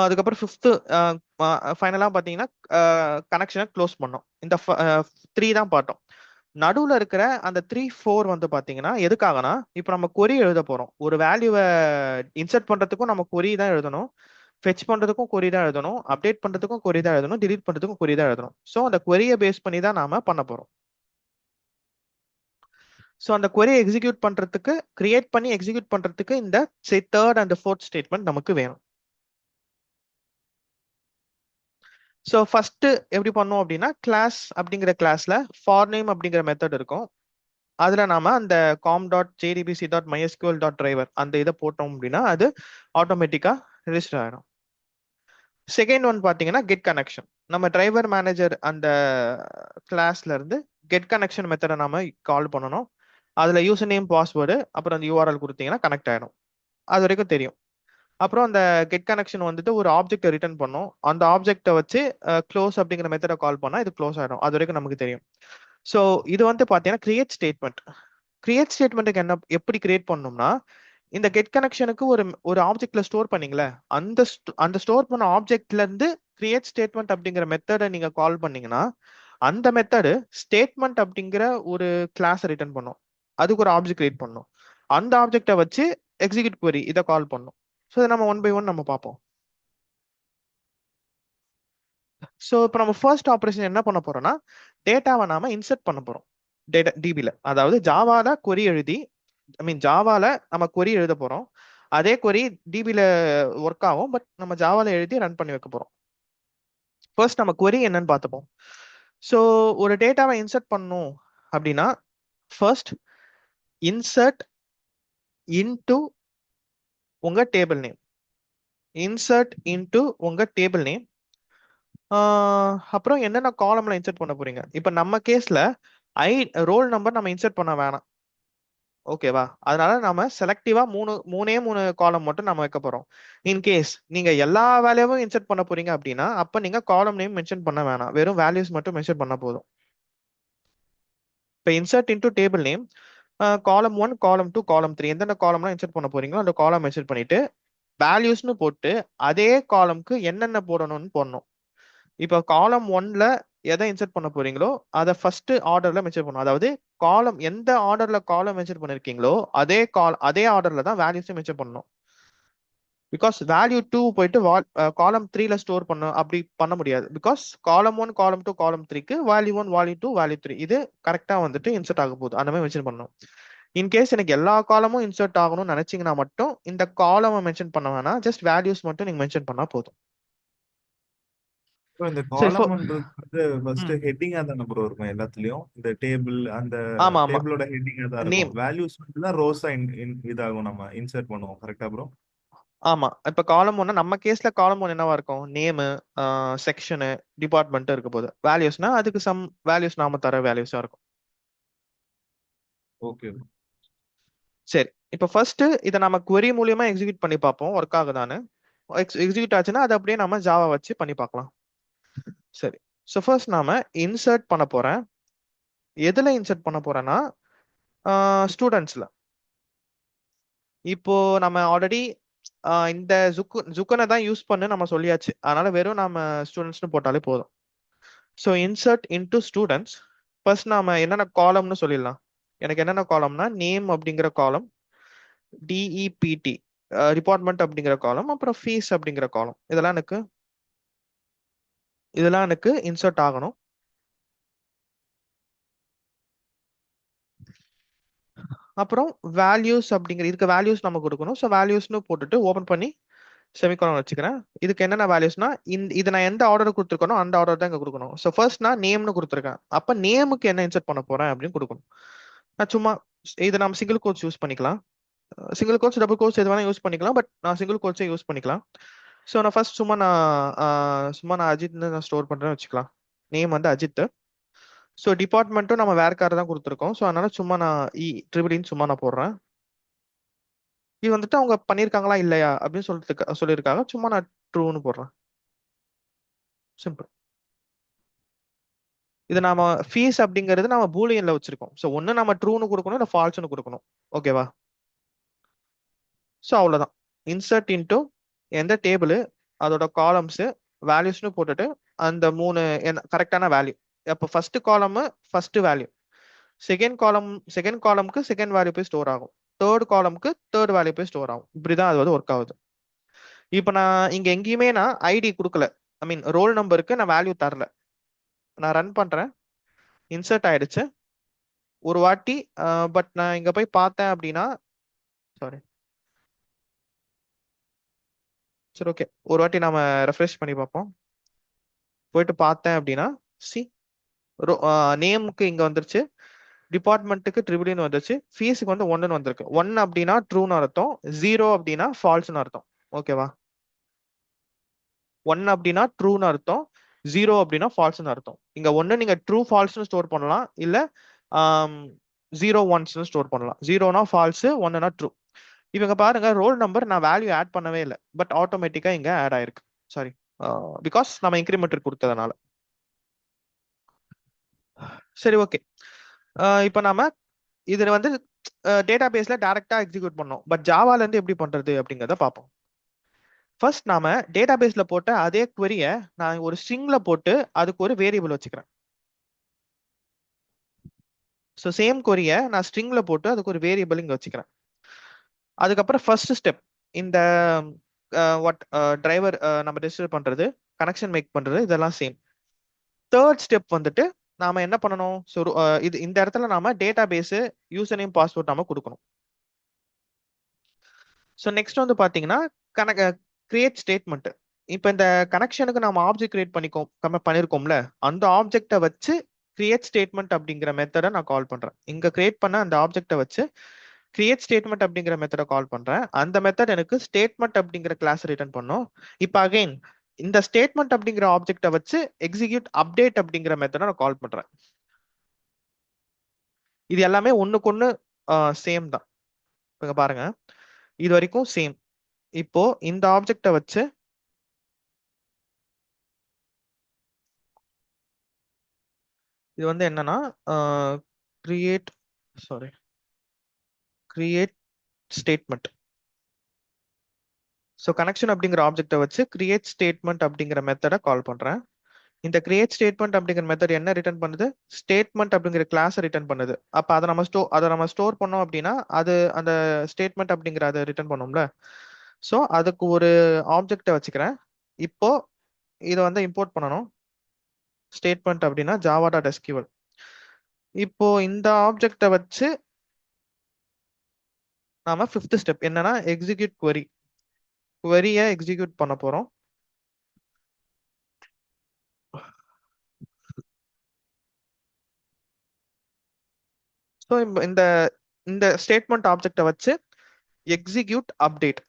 அதுக்கப்புறம் ஃபிஃப்த் ஃபைனலா பாத்தீங்கன்னா கனெக்ஷனை க்ளோஸ் பண்ணோம். இந்த 3 தான் பார்த்தோம். நடுவுல இருக்கிற அந்த 3, 4 வந்து பாத்தீங்கன்னா எதுக்காகனா இப்போ நம்ம கொரி எழுத போறோம். ஒரு வேல்யூவை இன்சர்ட் பண்றதுக்கும் நம்ம கொரி தான் எழுதணும், ஃபெச் பண்றதுக்கும் கொரி தான் எழுதணும், அப்டேட் பண்றதுக்கும் கொரி தான் எழுதணும், டிலீட் பண்றதுக்கும் கொரி தான் எழுதணும். ஸோ அந்த கொரியை பேஸ் பண்ணி தான் நாம பண்ண போறோம். ஸோ அந்த கொரியை எக்ஸிக்யூட் பண்றதுக்கு, கிரியேட் பண்ணி எக்ஸிக்யூட் பண்றதுக்கு இந்த தேர்ட் அண்ட் ஃபோர்த் ஸ்டேட்மெண்ட் நமக்கு வேணும். ஸோ ஃபர்ஸ்ட் எப்படி பண்ணோம் அப்படின்னா கிளாஸ் அப்படிங்கிற கிளாஸ்ல ஃபார் நேம் அப்படிங்கிற மெத்தட் இருக்கும். அதுல நாம அந்த com.jdbc.mysql.driver அந்த இதை போட்டோம் அப்படின்னா அது ஆட்டோமேட்டிக்கா ரெஜிஸ்டர் ஆயிடும். செகண்ட் ஒன் பாத்தீங்கன்னா கெட் கனெக்ஷன். நம்ம டிரைவர் மேனேஜர் அந்த கிளாஸ்ல இருந்து கெட் கனெக்ஷன் மெத்தடை நாம கால் பண்ணணும். அதுல யூசர் நேம், பாஸ்வேர்டு, அப்புறம் அந்த யூஆர்எல் கொடுத்தீங்கன்னா கனெக்ட் ஆயிடும். அது வரைக்கும் தெரியும். அப்புறம் அந்த கெட் கனெக்ஷன் வந்துட்டு ஒரு ஆப்ஜெக்ட் ரிட்டர்ன் பண்ணும். அந்த ஆப்ஜெக்ட்டை வச்சு க்ளோஸ் அப்படிங்கிற மெத்தடை கால் பண்ணா இது க்ளோஸ் ஆயிடும். அது வரைக்கும் நமக்கு தெரியும். ஸோ இது வந்து பாத்தீங்கன்னா கிரியேட் ஸ்டேட்மெண்ட். கிரியேட் ஸ்டேட்மெண்ட்டுக்கு என்ன எப்படி கிரியேட் பண்ணணும்னா, இந்த கெட் கனெக்ஷனுக்கு ஒரு ஆப்ஜெக்ட்ல ஸ்டோர் பண்ணீங்களே அந்த ஸ்டோர் பண்ண ஆப்ஜெக்ட்ல இருந்து கிரியேட் ஸ்டேட்மெண்ட் அப்படிங்கிற மெத்தடை நீங்க கால் பண்ணீங்கன்னா அந்த மெத்தடு ஸ்டேட்மெண்ட் அப்படிங்கிற ஒரு கிளாஸ் ரிட்டர்ன் பண்ணும். அதுக்கு ஒரு ஆப்ஜெக்ட் கிரியேட் பண்ணும். அந்த ஆப்ஜெக்டை வச்சு எக்ஸிக்யூட் query இதை கால் பண்ணும். ஸோ இதை நம்ம ஒன் பை ஒன் நம்ம பார்ப்போம். ஸோ இப்போ நம்ம ஃபர்ஸ்ட் ஆப்ரேஷன் என்ன பண்ண போறோம்னா, டேட்டாவை நாம இன்சர்ட் பண்ண போறோம் டேட்டா டிபியில். அதாவது ஜாவால கொரி எழுதி, ஐ மீன் ஜாவால நம்ம கொரி எழுத போறோம். அதே கொரி டிபியில் ஒர்க் ஆகும், பட் நம்ம ஜாவால எழுதி ரன் பண்ணி வைக்க போறோம். ஃபர்ஸ்ட் நம்ம கொரி என்னன்னு பார்த்துப்போம். ஸோ ஒரு டேட்டாவை இன்சர்ட் பண்ணணும் அப்படின்னா, ஃபர்ஸ்ட் இன்சர்ட் இன்டு உங்க டேபிள் நேம். இன்சர்ட் இன்டு உங்க டேபிள் நேம். அப்புறம் என்னென்ன காலம்ல இன்சர்ட் பண்ண போறீங்க. இப்ப நம்ம கேஸ்ல ஐ ரோல் நம்பர் நம்ம இன்சர்ட் பண்ண வேணாம், ஓகேவா? அதனால நம்ம செலக்டிவா மூணே மூணு காலம் மட்டும் நம்ம வைக்க போறோம். இன்கேஸ் நீங்க எல்லா வேல்யூவும் இன்சர்ட் பண்ண போறீங்க அப்படின்னா, அப்ப நீங்க காலம் நேம் மென்ஷன் பண்ண வேணாம், வெறும் வேல்யூஸ் மட்டும் மென்ஷன் பண்ண போதும். இப்போ இன்சர்ட் இன்டு டேபிள் நேம், காலம் 1, காலம் 2, காலம் 3 எந்தெந்த காலம்லாம் இன்சர்ட் பண்ண போறீங்களோ அந்த காலம் மென்ஷன் பண்ணிட்டு வேல்யூஸ்னு போட்டு அதே காலம்க்கு என்னென்ன போடணும்னு போடணும். இப்போ காலம் 1ல எதை இன்சர்ட் பண்ண போறீங்களோ அதை ஃபர்ஸ்ட் ஆர்டர்ல மென்ஷன் பண்ணணும். அதாவது காலம் எந்த ஆர்டர்ல காலம் மென்ஷன் பண்ணிருக்கீங்களோ அதே ஆர்டர்ல தான் வேல்யூஸும் மென்ஷன் பண்ணணும். பிகாஸ் வேல்யூ 2 போயிட்டு காலம் 3ல ஸ்டோர் பண்ண அப்படி பண்ண முடியாது. பிகாஸ் காலம் 1, காலம் 2, காலம் 3க்கு வேல்யூ 1, வேல்யூ 2, வேல்யூ 3 இது கரெக்டா வந்துட்டு இன்சர்ட் ஆக போகுது. அந்த மாதிரி மென்ஷன் பண்ணணும். இன்கேஸ் எனக்கு எல்லா காலமும் இன்சர்ட் ஆகணும்னு நினைச்சீங்கன்னா மட்டும் இந்த காலம் மென்ஷன் பண்ண வேணாம், ஜஸ்ட் வேல்யூஸ் மட்டும் நீங்க மென்ஷன் பண்ணா போதும். ப்ரோ இந்த சரி காலம்ன்றது வந்து ஃபர்ஸ்ட் ஹெட்டிங்கா தானே ப்ரோ இருக்கும் எல்லாத்துலயும். இந்த டேபிள் அந்த ஆமா ஆமா. டேபிளோட ஹெட்டிங்கா தான் இருக்கும். நேம். வேல்யூஸ் வந்து தான் ரோஸா இதாகும், நம்ம இன்சர்ட் பண்ணுவோம். கரெக்டா ப்ரோ? ஆமா, இப்ப காலம் ஒன்னு நம்ம கேஸ்ல காலம் ஒன் என்னவா இருக்கும், நேமு, செக்ஷனு, டிபார்ட்மெண்ட் இருக்க போது. வேல்யூஸ்னா அதுக்கு சம் வேல்யூஸ் நாம தர வேல்யூஸா இருக்கும். Okay bro. சரி, இப்ப ஃபர்ஸ்ட் இதை நம்ம query மூலியமா எக்ஸிக்யூட் பண்ணி பார்ப்போம் ஒர்க் ஆகுதான்னு. எக்ஸிக்யூட் ஆச்சுன்னா அதை அப்படியே நம்ம ஜாவா வச்சு பண்ணி பார்க்கலாம். சரி, ஸோ ஃபர்ஸ்ட் நாம இன்சர்ட் பண்ண போறேன். எதுல இன்சர்ட் பண்ண போறேன்னா ஸ்டூடெண்ட்ஸ்ல. இப்போ நம்ம ஆல்ரெடி இந்த ஜுக்கனை தான் யூஸ் பண்ணு நம்ம சொல்லியாச்சு, அதனால வெறும் நம்ம ஸ்டூடெண்ட்ஸ்னு போட்டாலே போதும். So insert into students. First நாம என்னென்ன காலம்னு சொல்லிடலாம். எனக்கு என்னென்ன காலம்னா நேம் அப்படிங்கிற காலம், டிஇபிடி டிபார்ட்மெண்ட் அப்படிங்கிற காலம், அப்புறம் ஃபீஸ் அப்படிங்கிற காலம். இதெல்லாம் எனக்கு இன்சர்ட் ஆகணும். அப்புறம் வேல்யூஸ் அப்படிங்கிற இதுக்கு வேல்யூஸ் நம்ம கொடுக்கணும். ஸோ வேல்யூஸ்னு போட்டுட்டு ஓபன் பண்ணி செமிகாலன் வச்சுக்கிறேன். இதுக்கு என்னென்ன வேல்யூஸ்னா இது நான் எந்த ஆர்டர் கொடுத்துருக்கனோ அந்த ஆர்டர் தான் இங்க கொடுக்கணும். ஸோ ஃபர்ஸ்ட் நான் நேம்னு கொடுத்துருக்கேன், அப்ப நேமுக்கு என்ன இன்சர்ட் பண்ண போறேன் அப்படின்னு கொடுக்கணும். நான் சும்மா இதை நம்ம சிங்கிள் கோட்ஸ் யூஸ் பண்ணிக்கலாம். சிங்கிள் கோட்ஸ் டபுள் கோட்ஸ் எது வேணா யூஸ் பண்ணிக்கலாம், பட் நான் சிங்கிள் கோட்ஸே யூஸ் பண்ணிக்கலாம். ஸோ நான் ஃபர்ஸ்ட் சும்மா நான் அஜித்னு நான் ஸ்டோர் பண்றேன்னு வச்சுக்கலாம். நேம் வந்து அஜித். ஸோ டிபார்ட்மெண்ட்டும் நம்ம வேற கார் தான் கொடுத்துருக்கோம். ஸோ அதனால சும்மா நான் ட்ரிபிளின்னு சும்மா நான் போடுறேன். இது வந்துட்டு அவங்க பண்ணியிருக்காங்களா இல்லையா அப்படின்னு சொல்லியிருக்காங்க, சும்மா நான் ட்ரூன்னு போடுறேன். சிம்பிள். இது நாம ஃபீஸ் அப்படிங்கிறது நம்ம பூலியன்ல வச்சிருக்கோம். ஸோ ஒன்னு நம்ம ட்ரூன்னு கொடுக்கணும் இல்லை ஃபால்ஸ்னு கொடுக்கணும். ஓகேவா? ஸோ அவ்வளோதான். இன்சர்ட் இன்டு எந்த டேபிள் அதோட காலம்ஸ் வேல்யூஸ்னு போட்டுட்டு அந்த மூணு கரெக்டான வேல்யூ. அப்போ first column first value, second காலம்க்கு செகண்ட் வேல்யூ போய் ஸ்டோர் ஆகும், தேர்ட் காலம்க்கு தேர்ட் வேல்யூ போய் ஸ்டோர் ஆகும். இப்படிதான் அது வந்து ஒர்க் ஆகுது. இப்போ நான் இங்க எங்கேயுமே நான் ஐடி கொடுக்கல, ஐ மீன் ரோல் நம்பருக்கு நான் வேல்யூ தரல. நான் ரன் பண்றேன், இன்சர்ட் ஆயிடுச்சு ஒரு வாட்டி. பட் நான் இங்க போய் பார்த்தேன் அப்படின்னா, சாரி, சரி ஓகே, ஒரு வாட்டி நாம ரெஃப்ரெஷ் பண்ணி பார்ப்போம். போயிட்டு பார்த்தேன் அப்படின்னா சி நேமுக்கு இங்க வந்துருச்சு, டிபார்ட்மெண்ட்டுக்கு ட்ரிபிள்னு வந்துருச்சு, ஃபீஸுக்கு வந்து ஒன்னு வந்திருக்கு. ஒன் அப்படின்னா ட்ரூன்னு அர்த்தம், ஜீரோ அப்படின்னா ஃபால்ஸ்னு அர்த்தம். ஓகேவா? ஒன் அப்படின்னா ட்ரூன்னு அர்த்தம், ஜீரோ அப்படின்னா ஃபால்ஸ்னு அர்த்தம். இங்க ஒன்னு நீங்க ட்ரூ ஃபால்ஸ்னு ஸ்டோர் பண்ணலாம், இல்ல ஜீரோ ஒன்ஸ்னு ஸ்டோர் பண்ணலாம். ஜீரோனா ஃபால்ஸ், ஒன்னுனா ட்ரூ. இவங்க பாருங்க, ரோல் நம்பர் நான் வேல்யூ ஆட் பண்ணவே இல்லை, பட் ஆட்டோமேட்டிக்கா இங்க ஆட் ஆயிருக்கு. சாரி, பிகாஸ் நம்ம இன்க்ரிமெண்ட் கொடுத்ததுனால. சரி ஓகே, இப்போ நாம இது வந்து டேட்டா பேஸ்ல டைரக்டா எக்ஸிக்யூட் பண்ணோம், பட் ஜாவால இருந்து எப்படி பண்றது அப்படிங்கறத பார்ப்போம். ஃபர்ஸ்ட் நாம டேட்டா பேஸ்ல போட்ட அதே query-ய நான் ஒரு ஸ்ட்ரிங்ல போட்டு அதுக்கு ஒரு வேரியபிள் வச்சுக்கிறேன். ஸோ சேம் query-ய நான் ஸ்ட்ரிங்ல போட்டு அதுக்கு ஒரு வேரியபிள் இங்க வச்சுக்கிறேன். அதுக்கப்புறம் ஃபர்ஸ்ட் ஸ்டெப், இந்த வாட் டிரைவர் நம்ம ரெஜிஸ்டர் பண்றது, கனெக்ஷன் மேக் பண்றது, இதெல்லாம் சேம். தேர்ட் ஸ்டெப் வந்துட்டு நாம என்ன பண்ணணும்? ஸோ இது இந்த இடத்துல நாம database username password நாம கொடுக்கணும். ஸோ நெக்ஸ்ட் வந்து பாத்தீங்கன்னா கிரியேட் ஸ்டேட்மெண்ட். இப்போ இந்த கனெக்ஷனுக்கு நாம ஆப்ஜெக்ட் கிரியேட் பண்ணிருக்கோம்ல, அந்த ஆப்ஜெக்டை வச்சு கிரியேட் ஸ்டேட்மெண்ட் அப்படிங்கிற மெத்தடை நான் கால் பண்றேன். இங்க கிரியேட் பண்ண அந்த ஆப்ஜெக்டை வச்சு கிரியேட் ஸ்டேட்மெண்ட் அப்படிங்கிற மெத்தடை கால் பண்றேன். அந்த மெத்தட் எனக்கு ஸ்டேட்மெண்ட் அப்படிங்கிற கிளாஸ் ரிட்டர்ன் பண்ணும். இப்போ அகைன் இந்த ஸ்டேட்மெண்ட் அப்படிங்கிற ஆப்ஜெக்டை வச்சு எக்ஸிக்யூட் அப்டேட் அப்படிங்கிற மெத்தடை நான் கால் பண்றேன். இது எல்லாமே ஒண்ணுக்கு ஒண்ணு சேம் தான். இங்க பாருங்க, இது வரைக்கும் சேம். இப்போ இந்த ஆப்ஜெக்டை வச்சு இது வந்து என்னன்னா create sorry create statement. So connection அப்படிங்கிற ஆப்ஜெக்டை வச்சு கிரியேட் ஸ்டேட்மெண்ட் அப்படிங்கிற மெத்தடை கால் பண்றேன். இந்த கிரியேட் ஸ்டேட்மெண்ட் அப்படிங்கிற மெத்தட் என்ன ரிட்டர்ன் பண்ணுது? ஸ்டேட்மெண்ட் அப்படிங்கிற கிளாஸ் ரிட்டர்ன் பண்ணுது. அப்ப அதை நம்ம ஸ்டோர் பண்ணோம் அப்படின்னா அது அந்த ஸ்டேட்மெண்ட் அப்படிங்கிற அதை ரிட்டர்ன் பண்ணும்ல. ஸோ அதுக்கு ஒரு ஆப்ஜெக்டை வச்சுக்கிறேன். இப்போ இதை வந்து இம்போர்ட் பண்ணணும். ஸ்டேட்மெண்ட் அப்படின்னா ஜாவா டாட் எஸ்கியூஎல். இப்போ இந்த ஆப்ஜெக்டை வச்சு நாம ஃபிஃப்த் ஸ்டெப் என்னன்னா எக்ஸிக்யூட் query-ய எக்ஸிக்யூட் பண்ண போறோம். ஸோ இந்த இந்த ஸ்டேட்மெண்ட் ஆப்ஜெக்டை வச்சு எக்ஸிக்யூட் அப்டேட்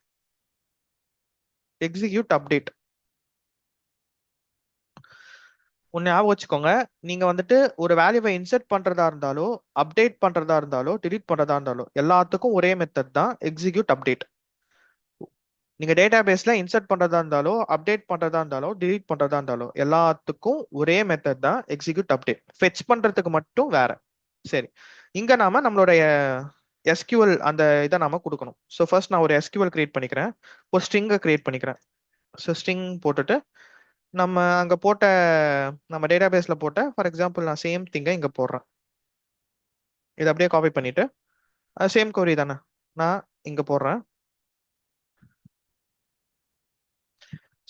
ஒன்னு ஞாபகம் வச்சுக்கோங்க. நீங்க வந்துட்டு ஒரு வேல்யூவை இன்சர்ட் பண்றதா இருந்தாலோ, அப்டேட் பண்றதா இருந்தாலோ, delete பண்றதா இருந்தாலோ எல்லாத்துக்கும் ஒரே மெத்தட் தான் எக்ஸிக்யூட் அப்டேட். நீங்க டேட்டா பேஸ்ல இன்சர்ட் பண்றதா இருந்தாலோ, அப்டேட் பண்றதா இருந்தாலோ, delete பண்றதா இருந்தாலோ எல்லாத்துக்கும் ஒரே மெத்தட் தான் எக்ஸிக்யூட் அப்டேட். ஃபெச் பண்றதுக்கு மட்டும் வேற. சரி, இங்க நாம நம்மளுடைய எஸ்கியூஎல் அந்த இதை நாம கொடுக்கணும். ஸோ ஃபர்ஸ்ட் நான் ஒரு எஸ்கியூஎல் கிரியேட் பண்ணிக்கிறேன். ஒரு ஸ்ட்ரிங்கை கிரியேட் பண்ணிக்கிறேன். ஸோ ஸ்ட்ரிங் போட்டுட்டு நம்ம அங்க போட்ட நம்ம டேட்டா பேஸ்ல போட்ட ஃபார் எக்ஸாம்பிள் நான் சேம் திங்கை இங்க போடுறேன். இதை அப்படியே காப்பி பண்ணிட்டு சேம் query தானே நான் இங்க போடுறேன்.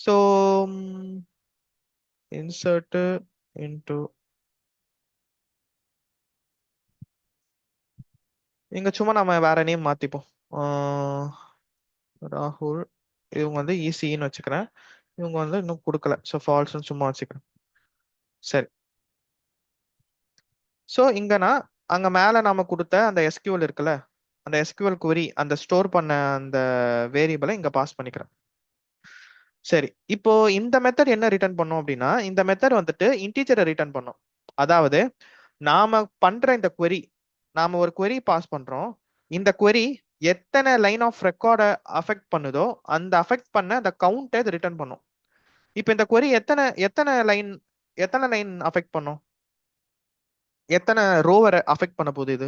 ஸோ இன்சர்ட் இன்டு இங்க சும்மா நம்ம வேற நேம் மாத்திப்போம். ராகுல். இவங்க வந்து ஈஸின்னு வச்சுக்கிறேன். இவங்க வந்து இன்னும் கொடுக்கல. ஸோ ஃபால்ஸ்னு சும்மா வச்சுக்கிறேன். சரி. ஸோ இங்க நான் அங்க மேல நாம கொடுத்த அந்த எஸ்கியூஎல் இருக்குல்ல, அந்த எஸ்கியூஎல் query அந்த ஸ்டோர் பண்ண அந்த வேரியபிளை இங்க பாஸ் பண்ணிக்கிறேன். சரி, இப்போ இந்த மெத்தட் என்ன ரிட்டர்ன் பண்ணும் அப்படின்னா, இந்த மெத்தட் வந்துட்டு இன்டீஜரை ரிட்டர்ன் பண்ணும். அதாவது நாம பண்ற இந்த query, நாம ஒரு query பாஸ் பண்றோம். இந்த query எத்தனை லைன் ஆஃப் ரெக்கார்டை அஃபெக்ட் பண்ணுதோ அந்த அஃபெக்ட் பண்ண அந்த கவுண்டை இது ரிட்டர்ன் பண்ணும். இப்போ இந்த query எத்தனை எத்தனை லைன் அஃபெக்ட் பண்ணும்? எத்தனை ரோவரை அஃபெக்ட் பண்ண போகுது இது?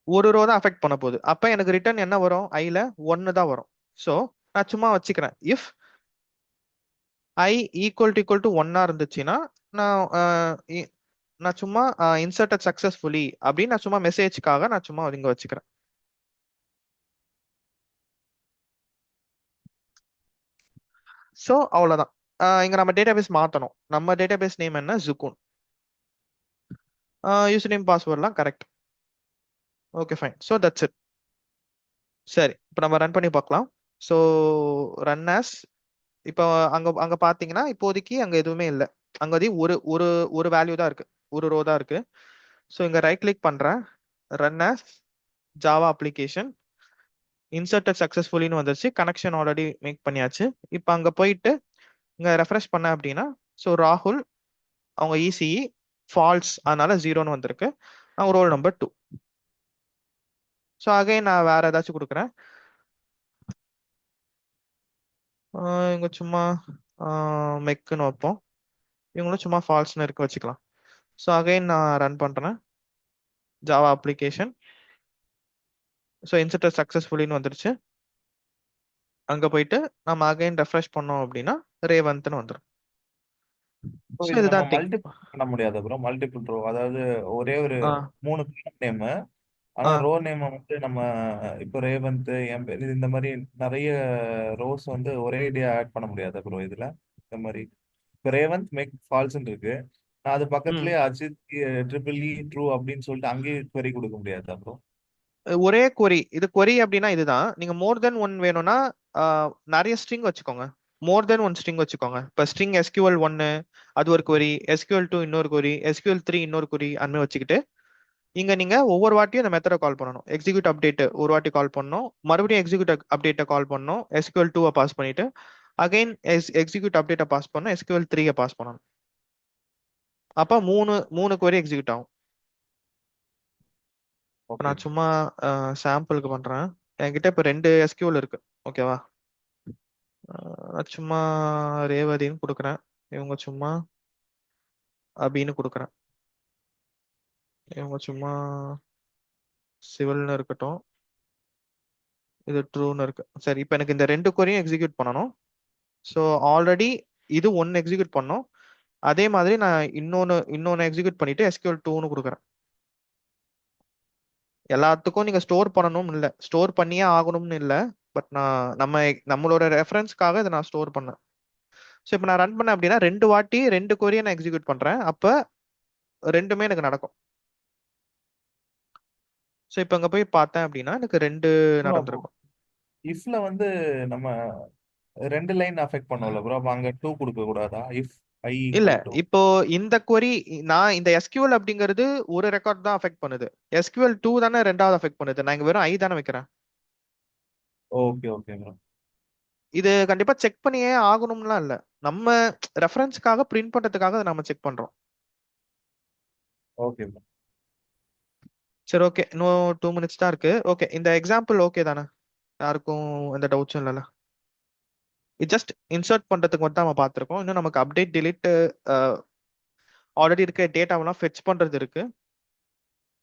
ஒரு ரோ தான் அஃபெக்ட் பண்ண போகுது. அப்ப எனக்கு ரிட்டர்ன் என்ன வரும்? ஐல 1 தான் வரும். ஸோ நான் சும்மா வச்சுக்கிறேன். இஃப் ஐ ஈக்குவல் டு 1 இருந்துச்சுன்னா நான் நான் சும்மா இன்சர்டட் சக்சஸ்ஃபுல்லி அப்படின்னு நான் சும்மா மெசேஜ்க்காக நான் சும்மா இங்க வச்சுக்கிறேன். ஸோ அவ்வளவுதான். இங்க நம்ம டேட்டாபேஸ் மாத்தணும். நம்ம டேட்டாபேஸ் நேம் என்ன? ஜுகூன். யூசர் நேம் பாஸ்வேர்ட்லாம் correct. Okay fine. So that's it. சரி, இப்போ நம்ம ரன் பண்ணி பார்க்கலாம். ஸோ ரன் ஆஸ் இப்போ அங்க அங்க பாத்தீங்கன்னா இப்போதைக்கு அங்க எதுவுமே இல்லை. அங்க வந்து ஒரு ஒரு ஒரு வேல்யூ தான் இருக்கு, ஒரு ரோ தான் இருக்கு. ஸோ இங்க ரைட் கிளிக் பண்றேன், run as Java application, inserted சக்சஸ்ஃபுல்லின்னு வந்துருச்சு. கனெக்ஷன் ஆல்ரெடி மேக் பண்ணியாச்சு. இப்போ அங்க போயிட்டு இங்க ரெஃப்ரெஷ் பண்ண அப்படின்னா ஸோ ராகுல் அவங்க இசிஇ ஃபால்ஸ், அதனால 0ன்னு வந்திருக்கு. அவங்க ரோல் நம்பர் 2. ஸோ அகைன் நான் வேற ஏதாச்சும் கொடுக்குறேன். இங்க சும்மா மெக்குன்னு வைப்போம். இவங்களும் சும்மா ஃபால்ஸ்னு இருக்க வச்சுக்கலாம். ஸோ அகைன் நான் ரன் பண்றேன் ஜாவா அப்ளிகேஷன். ஸோ இன்சர்டட் சக்சஸ்ஃபுல்லின்னு வந்துருச்சு. அங்க போயிட்டு நம்ம அகைன் ரெஃப்ரெஷ் பண்ணோம் அப்படின்னா ரேவந்த்னு வந்துடும். ஸோ இது நம்ம இதுதான் திங். மல்டிபிள் பண்ண முடியாது ப்ரோ. மல்டிபிள் ரோ, அதாவது ஒரே ஒரு 3 நேம் ஆனா ஆ ரோ நேம் வந்து நம்ம இப்போ ரேவந்த், என் பேர் இந்த மாதிரி நிறைய ரோஸ் வந்து ஒரே ஐடியா ஆட் பண்ண முடியாது ப்ரோ இதுல. இந்த மாதிரி இப்போ ரேவந்த் மேக் ஃபால்ஸ்ன்னு இருக்கு. நான் அது ம் பக்கத்துலயே அஜித் ட்ரிபிள் இ ட்ரூ அப்படின்னு சொல்லிட்டு அங்கேயே query கொடுக்க முடியாதா ப்ரோ? ஒரே கொரி இது கொரி அப்படின்னா இதுதான். நீங்க மோர் தென் ஒன் வேணும்னா நிறைய ஸ்ட்ரிங் வச்சுக்கோங்க. மோர் தென் ஒன் ஸ்ட்ரிங் வச்சுக்கோங்க. இப்போ ஸ்ட்ரிங் எஸ்கியூஎல் ஒன்னு அது ஒரு கொரி, எஸ்கியூஎல் டூ இன்னொரு கொரி, எஸ்கியூஎல் த்ரீ இன்னொரு கொரி, அந்த மாதிரி வச்சுக்கிட்டு இங்க நீங்க ஒவ்வொரு வாட்டியும் இந்த மெத்தடை கால் பண்ணணும். எக்ஸிக்யூட் அப்டேட் ஒரு வாட்டி கால் பண்ணணும், மறுபடியும் எக்ஸிக்யூட் அப்டேட்டை கால் பண்ணணும், எஸ்கியூஎல் டூவை பாஸ் பண்ணிட்டு அகைன் எக்ஸிக்யூட் அப்டேட்டை பாஸ் பண்ணணும், எஸ்கியூஎல் த்ரீயை பாஸ் பண்ணணும். அப்ப மூணு மூணு கொரி எக்ஸிக்யூட் ஆகும். இப்ப ஓகே நான் சும்மா சாம்பிளுக்கு பண்றேன். என்கிட்ட இப்ப ரெண்டு எஸ்கியூஎல் இருக்கு. ஓகேவா? நான் சும்மா ரேவதின்னு கொடுக்குறேன். இவங்க சும்மா அபின்னு கொடுக்குறேன். இவங்க சும்மா சிவில்னு இருக்கட்டும். இது ட்ரூன்னு இருக்கு. சரி, இப்போ எனக்கு இந்த ரெண்டு கொரியும் எக்ஸிக்யூட் பண்ணணும். ஸோ ஆல்ரெடி இது ஒன்னு எக்ஸிக்யூட் பண்ணோம். அதே மாதிரி நான் இன்னொன்னு எக்ஸிக்யூட் பண்ணிட்டு எஸ்கியூஎல் டூன்னு கொடுக்குறேன். எல்லாத்துக்கும் நீங்க ஸ்டோர் பண்ணணும்னு இல்லை, ஸ்டோர் பண்ணியே ஆகணும்னு இல்லை. பட் நம்மளோட ரெஃபரன்ஸ்க்காக இதை நான் ஸ்டோர் பண்ணேன். ஸோ இப்போ நான் ரன் பண்ணேன் அப்படின்னா ரெண்டு வாட்டி ரெண்டு கொரியை நான் எக்ஸிக்யூட் பண்றேன். அப்ப ரெண்டுமே எனக்கு நடக்கும். ஸோ இப்போ அங்க போய் பார்த்தேன் அப்படின்னா எனக்கு ரெண்டு ப்ரோ. அப்போ நடந்திருக்கும். இஃப்ல வந்து நம்ம ரெண்டு லைன் அஃபெக்ட் பண்ணோம்ல ப்ரோ, அப்ப அங்க டூ கொடுக்க கூடாதா? இஃப் ஐ இல்ல, ஈக்குவல் டு. இப்போ இந்த query நான் இந்த SQL அப்படிங்கிறது ஒரு ரெக்கார்ட் தான் அஃபெக்ட் பண்ணுது. SQL 2 தானே ரெண்டாவது அஃபெக்ட் பண்ணுது. நான் இங்க வெறும் ஐ தானே வைக்கிறேன். Okay okay bro. இது கண்டிப்பா செக் பண்ணியே ஆகணும்லாம் இல்ல. நம்ம ரெஃபரன்ஸ்க்காக பிரிண்ட் பண்றதுக்காக அதை நம்ம செக் பண்றோம். Okay bro. சரி, ஓகே. இன்னும் 2 minutes தான் இருக்கு. ஓகே, இந்த எக்ஸாம்பிள் ஓகே தானே? யாருக்கும் எந்த டவுட்ஸும் இல்லைல்ல? இது ஜஸ்ட் இன்சர்ட் பண்றதுக்கு மட்டும் நம்ம பார்த்திருக்கோம். இன்னும் நமக்கு அப்டேட் delete ஆல்ரெடி இருக்க டேட்டாவெல்லாம் ஃபெச் பண்றது இருக்கு.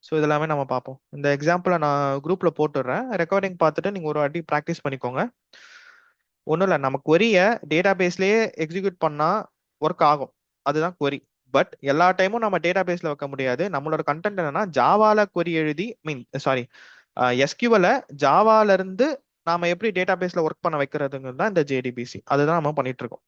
ஸோ இதெல்லாமே நம்ம பார்ப்போம். இந்த எக்ஸாம்பிளை நான் குரூப்ல போட்டுடுறேன். ரெக்கார்டிங் பார்த்துட்டு நீங்க ஒரு வாட்டி ப்ராக்டிஸ் பண்ணிக்கோங்க. ஒன்றும் இல்லை, நம்ம கொரியை டேட்டா பேஸ்லயே எக்ஸிக்யூட் பண்ணா ஒர்க் ஆகும். அதுதான் கொரி. பட் எல்லா டைமும் நம்ம டேட்டா பேஸ்ல வைக்க முடியாது. நம்மளோட கண்டென்ட் என்னன்னா ஜாவால கொரி எழுதி சாரி எஸ்கியூஎல் ஜாவால இருந்து நாம எப்படி டேட்டா பேஸ்ல ஒர்க் பண்ண வைக்கிறதுங்கிறது தான் இந்த ஜேடிபிசி. அதுதான் நம்ம பண்ணிட்டு இருக்கோம்.